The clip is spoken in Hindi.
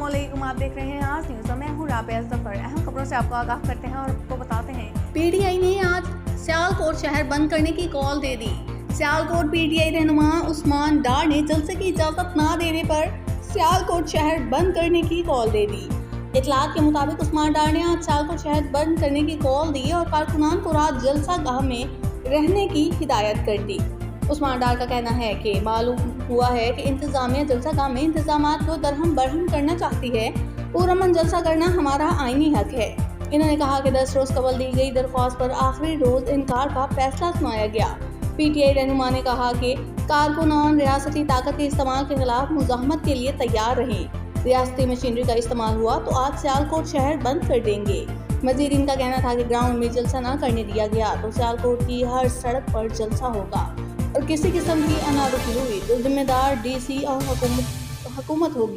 अस्सलामुअलैकुम, आप देख रहे हैं आज न्यूज़। मैं हूँ राबिया जफर। अहम खबरों से आपको आगाह करते हैं और आपको बताते हैं। पीटीआई ने आज सियालकोट शहर बंद करने की कॉल दे दी। सियालकोट पीटीआई रहनुमा उस्मान डार ने जलसे की इजाजत न देने पर सियालकोट शहर बंद करने की कॉल दे दी। इतलात के मुताबिक उस्मान डार ने आज सियालकोट शहर बंद करने की कॉल दी और कारकुनान को रात जलसा गाह में रहने की हिदायत कर दी। उस्मान डार का कहना है कि मालूम हुआ है कि इंतजामिया जलसा गाह में इंतजामात को दरहम बरहम करना चाहती है। पुरअमन जलसा करना हमारा आईनी हक है। इन्होंने कहा कि 10 रोज कबल दी गई दरख्वास्त पर आखिरी रोज इनकार का फैसला सुनाया गया। पीटीआई रहनुमा ने कहा कि कारकुनान रियासती ताकत के इस्तेमाल के खिलाफ मुजाहमत के लिए तैयार रहें। रियासती मशीनरी का इस्तेमाल हुआ तो आज सियालकोट शहर बंद कर देंगे। मजीद इनका कहना था कि ग्राउंड में जलसा न करने दिया गया तो सियालकोट की हर सड़क पर जलसा होगा और किसी किस्म की अनारुकी हुई तो जिम्मेदार डीसी और हुकूमत होगी।